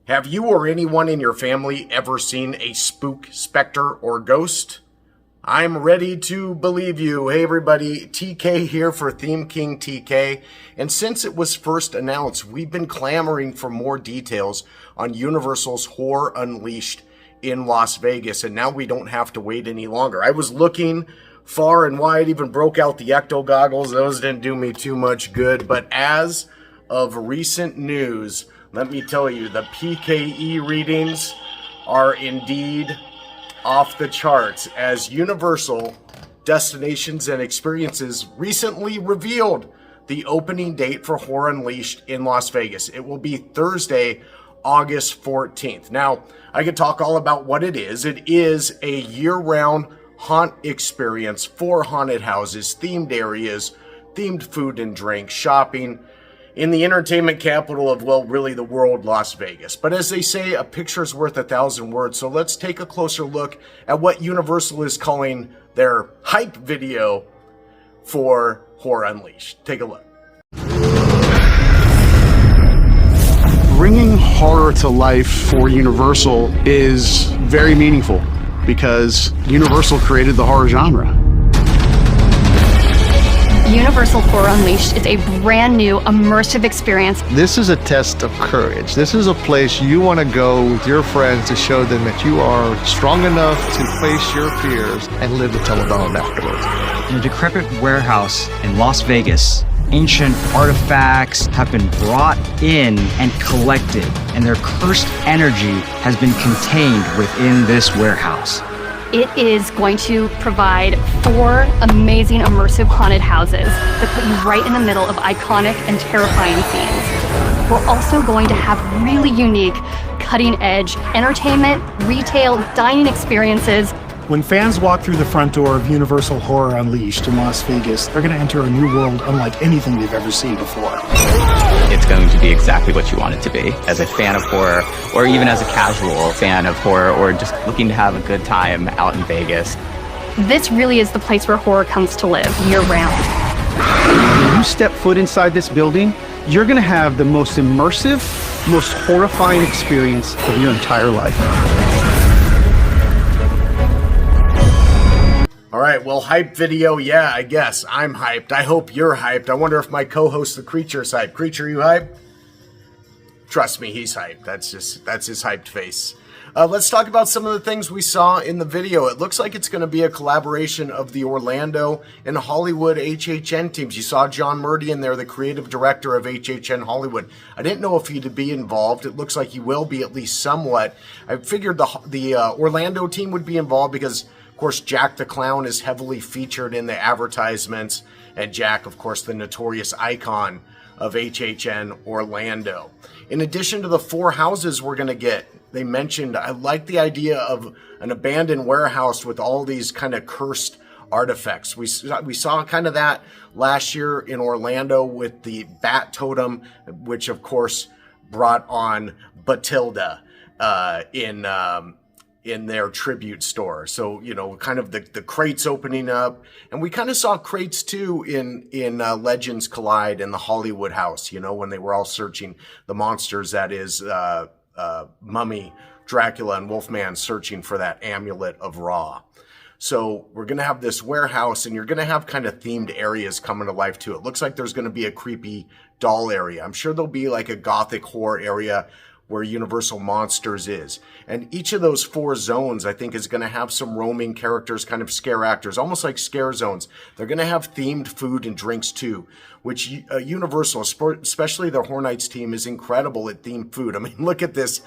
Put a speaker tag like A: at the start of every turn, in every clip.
A: Have you or anyone in your family ever seen a spook, specter, or ghost? I'm ready to believe you. Hey everybody, TK here for Theme King TK. And since it was first announced, we've been clamoring for more details on Universal's Horror Unleashed in Las Vegas. And now we don't have to wait any longer. I was looking far and wide, even broke out the Ecto goggles. Those didn't do me too much good. But as of recent news, let me tell you, the PKE readings are indeed off the charts, as Universal Destinations and Experiences recently revealed the opening date for Horror Unleashed in Las Vegas. It will be Thursday, August 14th. Now, I could talk all about what it is. It is a year-round haunt experience for haunted houses, themed areas, themed food and drink, shopping, in the entertainment capital of, well, really the world, Las Vegas. But as they say, a picture's worth 1,000 words. So let's take a closer look at what Universal is calling their hype video for Horror Unleashed. Take a look.
B: Bringing horror to life for Universal is very meaningful because Universal created the horror genre.
C: Universal Horror Unleashed is a brand new immersive experience.
D: This is a test of courage. This is a place you want to go with your friends to show them that you are strong enough to face your fears and live to tell about them afterwards.
E: In a decrepit warehouse in Las Vegas, ancient artifacts have been brought in and collected, and their cursed energy has been contained within this warehouse.
C: It is going to provide 4 amazing immersive haunted houses that put you right in the middle of iconic and terrifying scenes. We're also going to have really unique, cutting-edge entertainment, retail, dining experiences.
F: When fans walk through the front door of Universal Horror Unleashed in Las Vegas, they're going to enter a new world unlike anything they've ever seen before.
G: It's going to be exactly what you want it to be. As a fan of horror, or even as a casual fan of horror, or just looking to have a good time out in Vegas.
C: This really is the place where horror comes to live year-round.
H: When you step foot inside this building, you're going to have the most immersive, most horrifying experience of your entire life.
A: All right, well, hype video, yeah, I guess. I'm hyped. I hope you're hyped. I wonder if my co-host, The Creature, is hyped. Creature, you hyped? Trust me, he's hyped. That's his hyped face. Let's talk about some of the things we saw in the video. It looks like it's going to be a collaboration of the Orlando and Hollywood HHN teams. You saw John Murdy in there, the creative director of HHN Hollywood. I didn't know if he'd be involved. It looks like he will be, at least somewhat. I figured the Orlando team would be involved because, of course, Jack the Clown is heavily featured in the advertisements, and Jack, of course, the notorious icon of HHN Orlando. In addition to the 4 houses we're going to get, they mentioned, I like the idea of an abandoned warehouse with all these kind of cursed artifacts. We saw kind of that last year in Orlando with the Bat Totem, which, of course, brought on Batilda in their tribute store. So, you know, kind of the crates opening up. And we kind of saw crates too in Legends Collide in the Hollywood house, you know, when they were all searching the monsters, that is Mummy, Dracula, and Wolfman searching for that amulet of Ra. So we're going to have this warehouse, and you're going to have kind of themed areas coming to life too. It looks like there's going to be a creepy doll area. I'm sure there'll be like a gothic horror area where Universal Monsters is. And each of those 4 zones, I think, is going to have some roaming characters, kind of scare actors, almost like scare zones. They're going to have themed food and drinks too, which Universal, especially their Horror Nights team, is incredible at themed food. I mean, look at this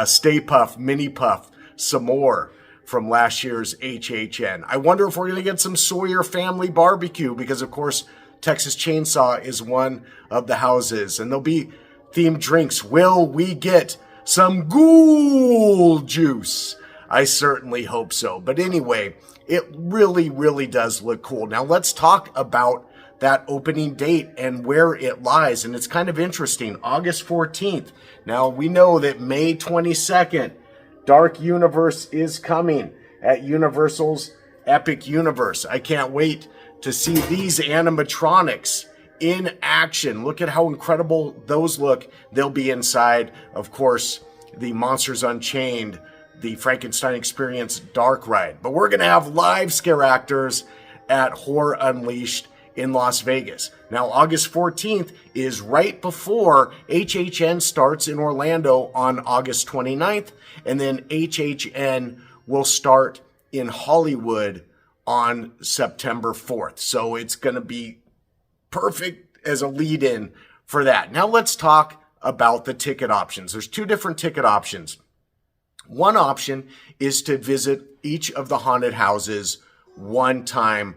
A: Stay Puft, Mini Puff, S'more from last year's HHN. I wonder if we're going to get some Sawyer family barbecue because, of course, Texas Chainsaw is one of the houses. And there'll be themed drinks. Will we get some ghoul juice? I certainly hope so. But anyway, it really, really does look cool. Now let's talk about that opening date and where it lies. And it's kind of interesting. August 14th. Now we know that May 22nd, Dark Universe is coming at Universal's Epic Universe. I can't wait to see these animatronics in action. Look at how incredible those look. They'll be inside, of course, the Monsters Unchained, the Frankenstein Experience Dark Ride. But we're going to have live scare actors at Horror Unleashed in Las Vegas. Now, August 14th is right before HHN starts in Orlando on August 29th, and then HHN will start in Hollywood on September 4th. So it's going to be perfect as a lead-in for that. Now let's talk about the ticket options. There's two different ticket options. One option is to visit each of the haunted houses one time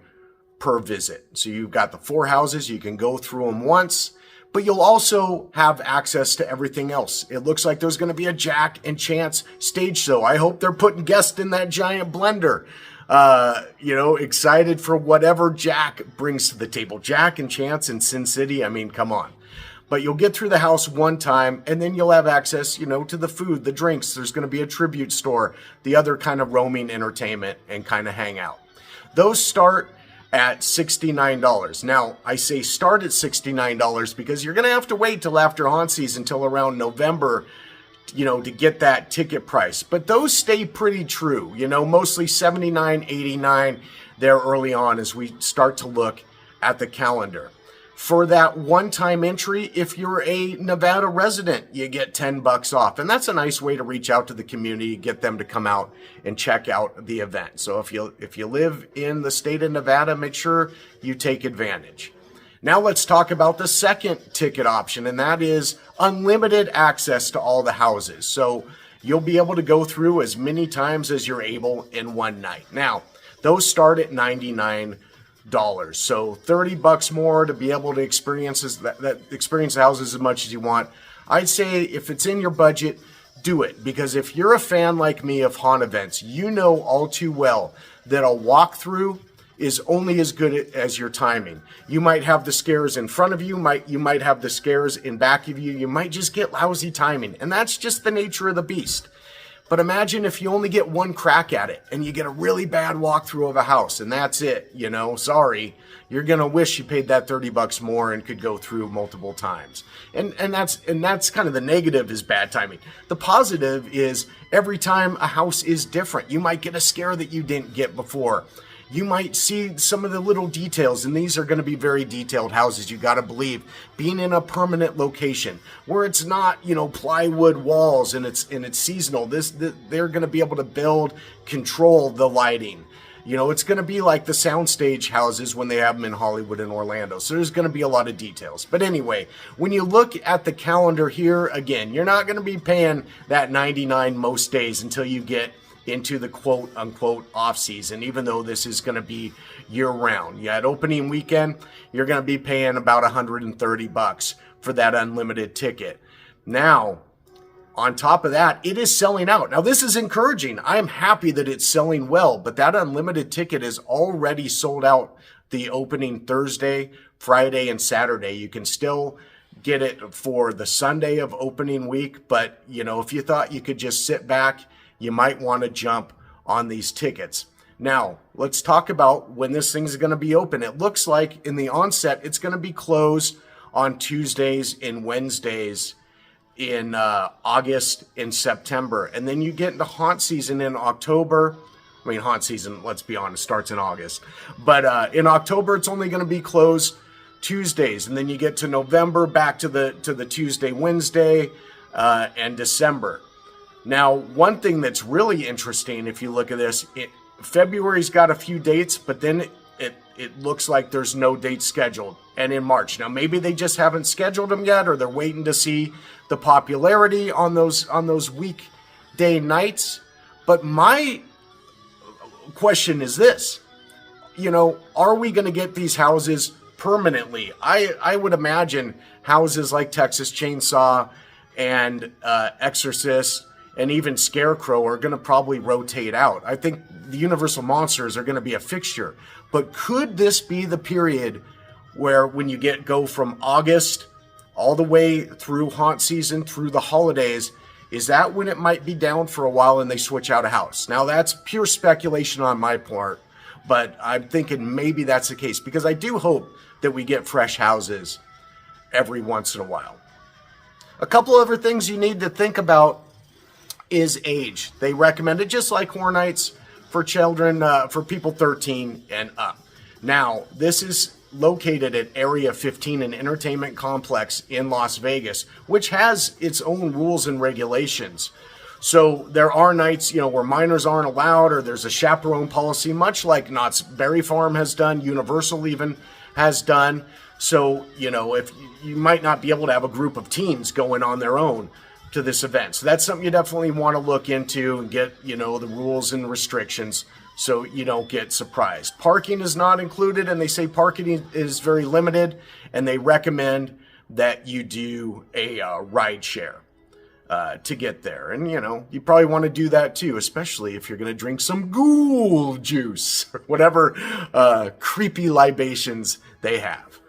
A: per visit. So you've got the 4 houses, you can go through them once, but you'll also have access to everything else. It looks like there's going to be a Jack and Chance stage show. I hope they're putting guests in that giant blender. Excited for whatever Jack brings to the table. Jack and Chance in Sin City, I mean, come on. But you'll get through the house one time, and then you'll have access, to the food, the drinks. There's going to be a tribute store, the other kind of roaming entertainment, and kind of hang out. Those start at $69. Now, I say start at $69 because you're going to have to wait till after haunt season, till around November, to get that ticket price. But those stay pretty true, mostly $79, $89 there early on as we start to look at the calendar. For that one-time entry, if you're a Nevada resident, you get $10 off. And that's a nice way to reach out to the community, get them to come out and check out the event. So if you live in the state of Nevada, make sure you take advantage. Now let's talk about the second ticket option, and that is unlimited access to all the houses. So you'll be able to go through as many times as you're able in one night. Now, those start at $99. So $30 more to be able to experience the houses as much as you want. I'd say if it's in your budget, do it, because if you're a fan like me of haunt events, you know all too well that a walkthrough is only as good as your timing. You might have the scares in front of you, you might have the scares in back of you, you might just get lousy timing, and that's just the nature of the beast. But imagine if you only get one crack at it and you get a really bad walkthrough of a house and that's it, sorry. You're going to wish you paid that $30 more and could go through multiple times. And that's kind of the negative, is bad timing. The positive is every time a house is different. You might get a scare that you didn't get before. You might see some of the little details, and these are going to be very detailed houses, you got to believe. Being in a permanent location where it's not, plywood walls and it's seasonal. They're going to be able to control the lighting. It's going to be like the soundstage houses when they have them in Hollywood and Orlando. So there's going to be a lot of details. But anyway, when you look at the calendar here, again, you're not going to be paying that $99 most days until you get into the quote unquote off season, even though this is going to be year round. Yeah, at opening weekend, you're going to be paying about $130 for that unlimited ticket. Now, on top of that, it is selling out. Now, this is encouraging. I'm happy that it's selling well, but that unlimited ticket is already sold out the opening Thursday, Friday, and Saturday. You can still get it for the Sunday of opening week, but if you thought you could just sit back, you might want to jump on these tickets. Now, let's talk about when this thing's going to be open. It looks like in the onset, it's going to be closed on Tuesdays and Wednesdays in August and September. And then you get into haunt season in October. I mean, haunt season, let's be honest, starts in August. But in October, it's only going to be closed Tuesdays. And then you get to November, back to the Tuesday, Wednesday, and December. Now, one thing that's really interesting, if you look at this, February's got a few dates, but then it looks like there's no date scheduled. And in March, now maybe they just haven't scheduled them yet, or they're waiting to see the popularity on those weekday nights. But my question is this: are we going to get these houses permanently? I would imagine houses like Texas Chainsaw and Exorcist and even Scarecrow are going to probably rotate out. I think the Universal Monsters are going to be a fixture. But could this be the period where when you go from August all the way through haunt season, through the holidays, is that when it might be down for a while and they switch out a house? Now, that's pure speculation on my part, but I'm thinking maybe that's the case, because I do hope that we get fresh houses every once in a while. A couple other things you need to think about is age. They recommend it just like Horror Nights for children, for people 13 and up. Now, this is located at Area 15, an entertainment complex in Las Vegas, which has its own rules and regulations. So there are nights, where minors aren't allowed, or there's a chaperone policy, much like Knott's Berry Farm has done, Universal even has done. So, if you might not be able to have a group of teens going on their own to this event. So that's something you definitely want to look into and get, the rules and restrictions so you don't get surprised. Parking is not included, and they say parking is very limited, and they recommend that you do a ride share to get there. And, you probably want to do that too, especially if you're going to drink some ghoul juice or whatever creepy libations they have.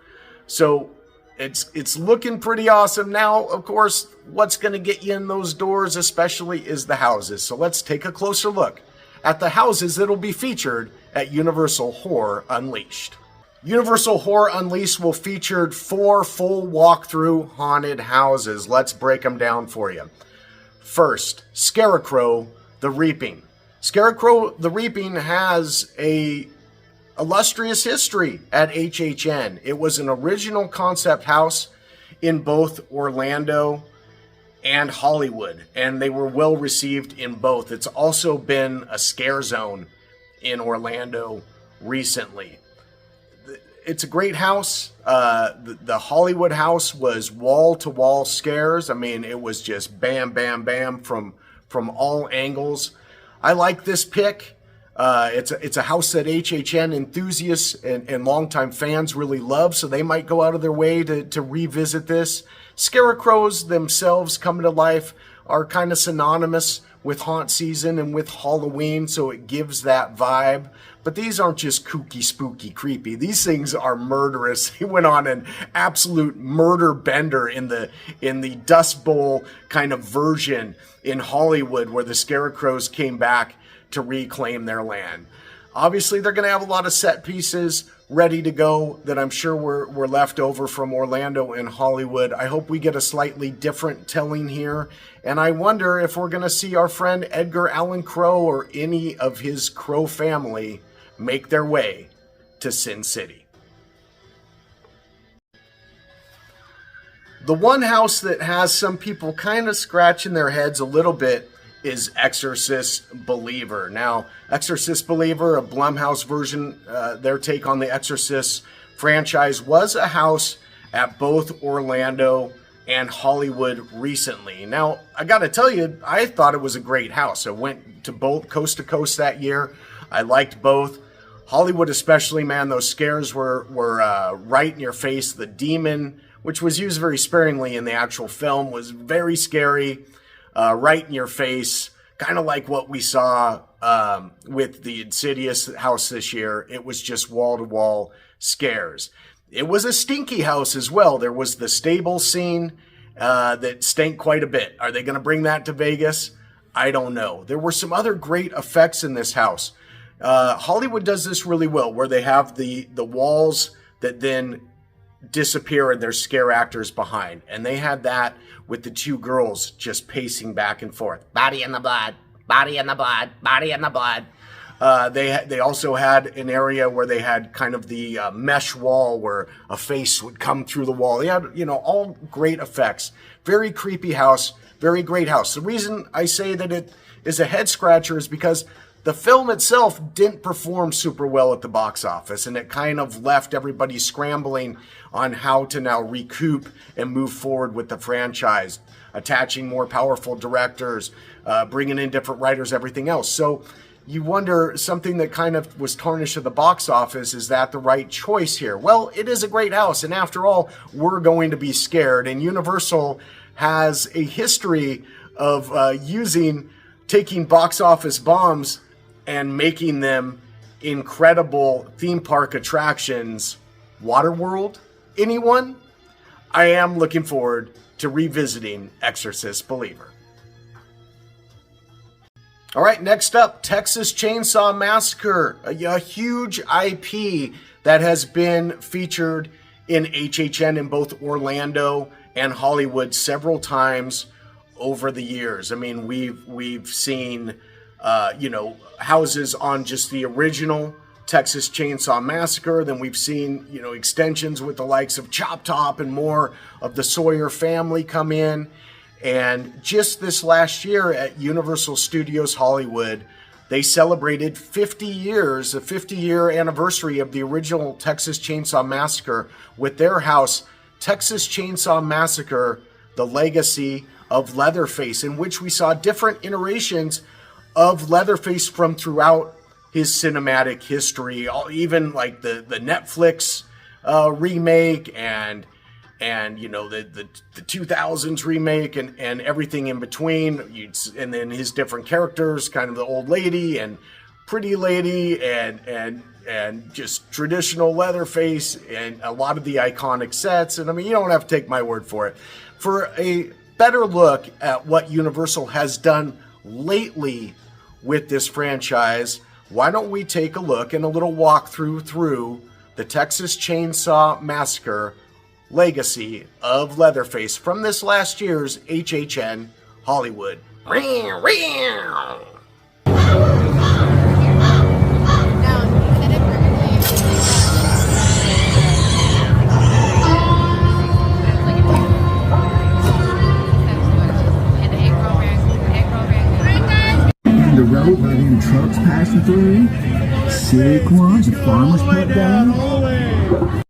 A: So it's looking pretty awesome. Now, of course, what's going to get you in those doors especially is the houses. So let's take a closer look at the houses that'll be featured at Universal Horror Unleashed. Universal Horror Unleashed will feature 4 full walkthrough haunted houses. Let's break them down for you. First, Scarecrow the Reaping. Scarecrow the Reaping has a illustrious history at HHN. It was an original concept house in both Orlando and Hollywood, and they were well received in both. It's also been a scare zone in Orlando recently. It's a great house. The Hollywood house was wall-to-wall scares. I mean, it was just bam, bam, bam from all angles. I like this pick. It's a house that HHN enthusiasts and longtime fans really love, so they might go out of their way to revisit this. Scarecrows themselves coming to life are kind of synonymous with haunt season and with Halloween, so it gives that vibe. But these aren't just kooky, spooky, creepy. These things are murderous. He went on an absolute murder bender in the Dust Bowl kind of version in Hollywood, where the Scarecrows came back to reclaim their land. Obviously, they're going to have a lot of set pieces ready to go that I'm sure were left over from Orlando and Hollywood. I hope we get a slightly different telling here. And I wonder if we're going to see our friend Edgar Allan Crow or any of his Crow family make their way to Sin City. The one house that has some people kind of scratching their heads a little bit is Exorcist Believer. Now, Exorcist Believer, a Blumhouse version, their take on the Exorcist franchise, was a house at both Orlando and Hollywood recently. Now, I got to tell you, I thought it was a great house. I went to both coast to coast that year. I liked both. Hollywood especially, man, those scares were right in your face. The demon, which was used very sparingly in the actual film, was very scary. Right in your face, kind of like what we saw with the Insidious house this year. It was just wall-to-wall scares. It was a stinky house as well. There was the stable scene that stank quite a bit. Are they going to bring that to Vegas? I don't know. There were some other great effects in this house. Hollywood does this really well, where they have the walls that then disappear and there's scare actors behind. And they had that with the 2 girls just pacing back and forth. Body in the blood, body in the blood, body in the blood. They also had an area where they had kind of the mesh wall where a face would come through the wall. They had, all great effects. Very creepy house, very great house. The reason I say that it is a head scratcher is because the film itself didn't perform super well at the box office, and it kind of left everybody scrambling on how to now recoup and move forward with the franchise, attaching more powerful directors, bringing in different writers, everything else. So you wonder, something that kind of was tarnished at the box office, is that the right choice here? Well, it is a great house, and after all, we're going to be scared, and Universal has a history of taking box office bombs and making them incredible theme park attractions. Waterworld? Anyone? I am looking forward to revisiting Exorcist Believer. All right, next up, Texas Chainsaw Massacre, a huge IP that has been featured in HHN in both Orlando and Hollywood several times over the years. I mean, we've seen, houses on just the original Texas Chainsaw Massacre. Then we've seen, extensions with the likes of Chop Top and more of the Sawyer family come in. And just this last year at Universal Studios Hollywood, they celebrated 50 years, a 50-year anniversary of the original Texas Chainsaw Massacre with their house, Texas Chainsaw Massacre, The Legacy of Leatherface, in which we saw different iterations of Leatherface from throughout his cinematic history, even like the Netflix remake and the 2000s remake and everything in between, and then his different characters, kind of the old lady and pretty lady and just traditional Leatherface and a lot of the iconic sets. And I mean, you don't have to take my word for it. For a better look at what Universal has done lately with this franchise, why don't we take a look and a little walkthrough through the Texas Chainsaw Massacre Legacy of Leatherface from this last year's HHN Hollywood.
I: The road where them trucks passing through, sick ones, the farmers put down.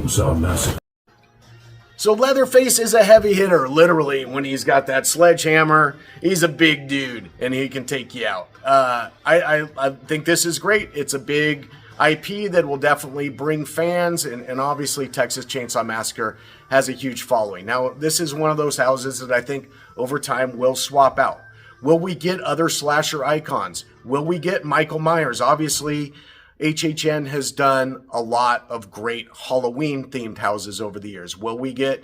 I: Chainsaw Massacre.
A: So Leatherface is a heavy hitter, literally. When he's got that sledgehammer, he's a big dude, and he can take you out. I think this is great. It's a big IP that will definitely bring fans, and obviously Texas Chainsaw Massacre has a huge following. Now, this is one of those houses that I think over time will swap out. Will we get other slasher icons? Will we get Michael Myers? Obviously, HHN has done a lot of great Halloween-themed houses over the years. Will we get,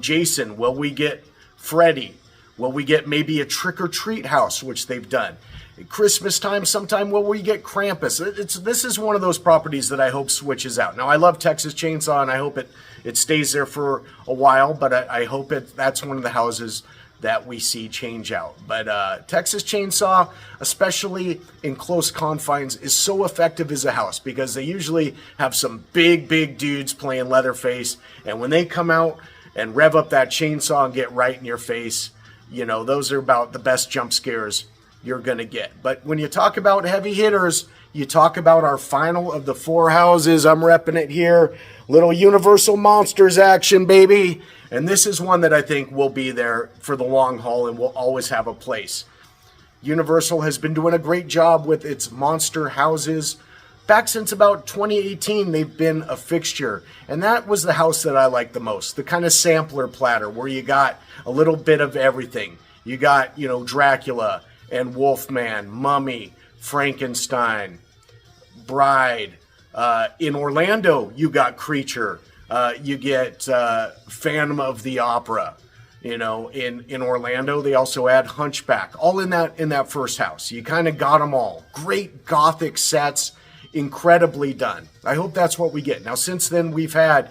A: Jason? Will we get Freddy? Will we get maybe a trick-or-treat house, which they've done? At Christmas time, sometime will we get Krampus? This is one of those properties that I hope switches out. Now, I love Texas Chainsaw, and I hope it stays there for a while, but I hope that's one of the houses that we see change out. But Texas Chainsaw, especially in close confines, is so effective as a house because they usually have some big dudes playing Leatherface, and when they come out and rev up that chainsaw and get right in your face, those are about the best jump scares you're going to get. But when you talk about heavy hitters, you talk about our final of the 4 houses. I'm repping it here. Little Universal Monsters action, baby. And this is one that I think will be there for the long haul and will always have a place. Universal has been doing a great job with its monster houses. Back since about 2018, they've been a fixture. And that was the house that I liked the most. The kind of sampler platter where you got a little bit of everything. You got, Dracula and Wolfman, Mummy, Frankenstein, Bride. In Orlando, you got Creature. You get Phantom of the Opera. In Orlando, they also add Hunchback. All in that first house. You kind of got them all. Great gothic sets, incredibly done. I hope that's what we get. Now, since then, we've had,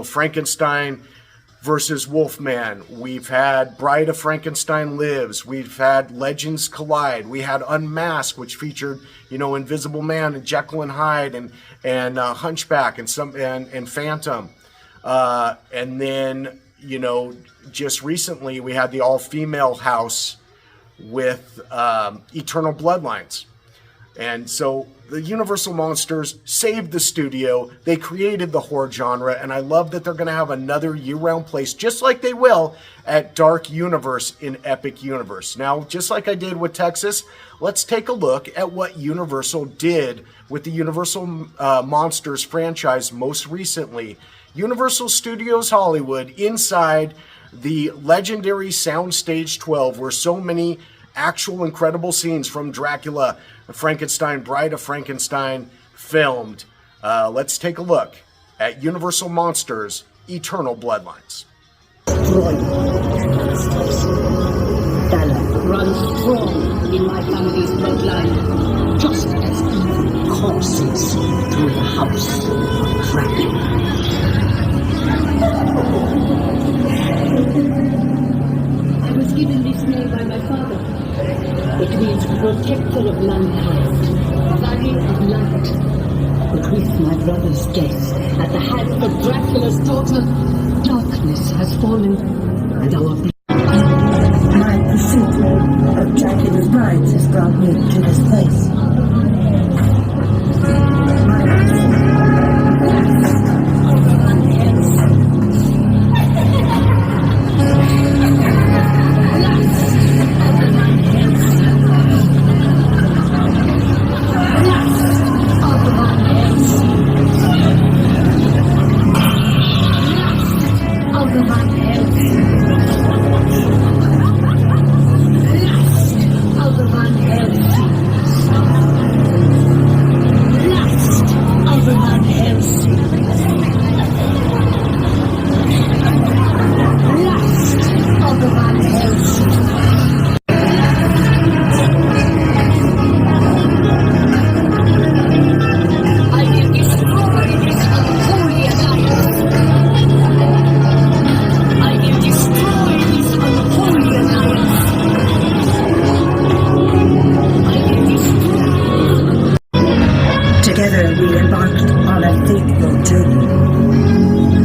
A: Frankenstein versus Wolfman. We've had Bride of Frankenstein Lives. We've had Legends Collide. We had Unmasked, which featured, Invisible Man and Jekyll and Hyde and Hunchback and Phantom. And then, just recently we had the all-female house with Eternal Bloodlines. And so the Universal Monsters saved the studio. They created the horror genre, and I love that they're going to have another year-round place, just like they will at Dark Universe in Epic Universe. Now, just like I did with Texas, let's take a look at what Universal did with the Universal Monsters franchise most recently. Universal Studios Hollywood, inside the legendary Soundstage 12, where so many actual incredible scenes from Dracula, Frankenstein, Bride of Frankenstein filmed. Let's take a look at Universal Monsters Eternal Bloodlines.
J: Valor runs strong in my family's bloodline, just as evil courses through the house of Dracula. I was given this name by my father. It means protector of mankind, valley of light. But with my brother's death at the hands of Dracula's daughter, darkness has fallen, and our
K: my pursuit of Dracula's brides has brought me to this place. Together we embarked on a fateful journey.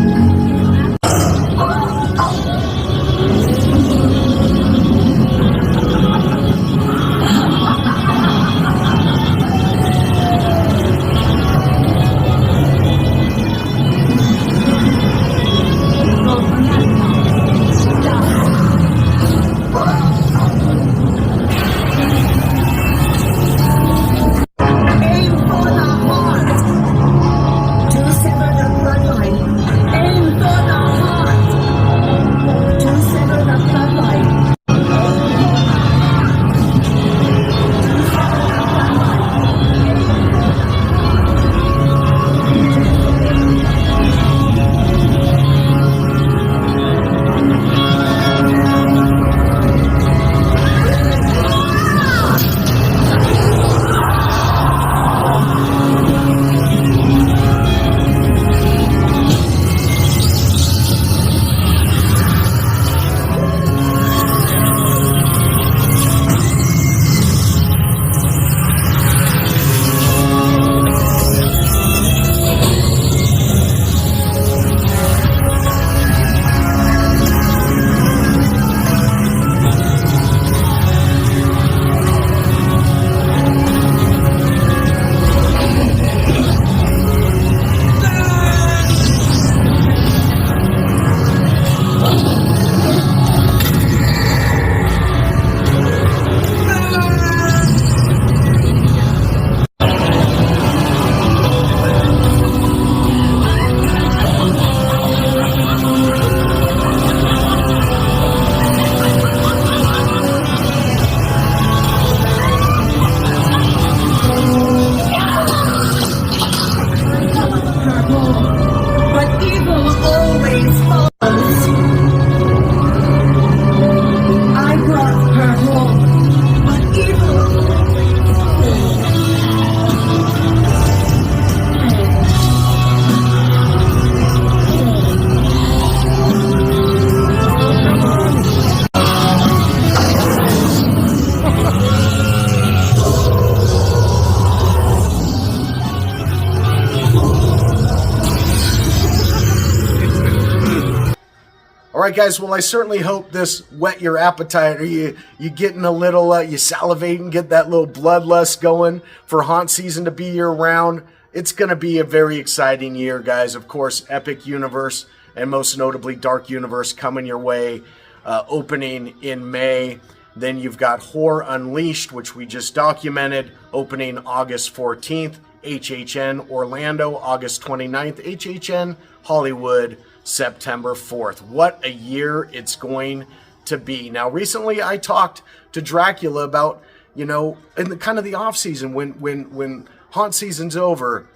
A: right, guys. Well, I certainly hope this whet your appetite, or you getting a little, you salivating, get that little bloodlust going for haunt season to be year round. It's going to be a very exciting year, guys. Of course, Epic Universe and most notably Dark Universe coming your way, opening in May. Then you've got Horror Unleashed, which we just documented, opening August 14th. HHN Orlando, August 29th. HHN Hollywood, September 4th. What a year it's going to be. Now, recently I talked to Dracula about, in the kind of the off season when haunt season's over,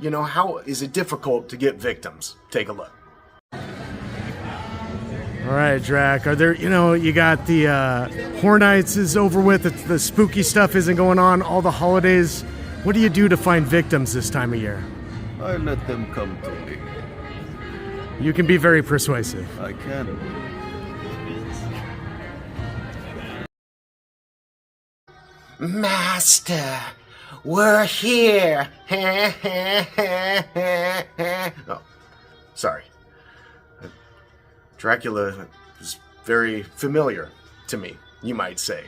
A: how is it difficult to get victims? Take a look.
L: All right, Drac, are there, you got the Horror Nights is over with, the spooky stuff isn't going on, all the holidays. What do you do to find victims this time of year?
M: I let them come to me.
L: You can be very persuasive.
M: I can.
A: Master, we're here. Oh, sorry. Dracula is very familiar to me, you might say.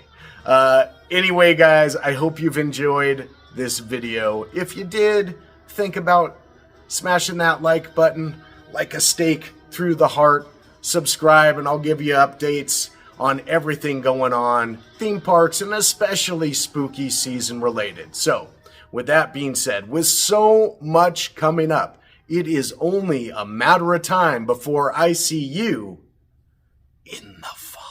A: Anyway, guys, I hope you've enjoyed this video. If you did, think about smashing that like button like a stake through the heart. Subscribe, and I'll give you updates on everything going on, theme parks, and especially spooky season related. So, with that being said, with so much coming up, it is only a matter of time before I see you in the fall.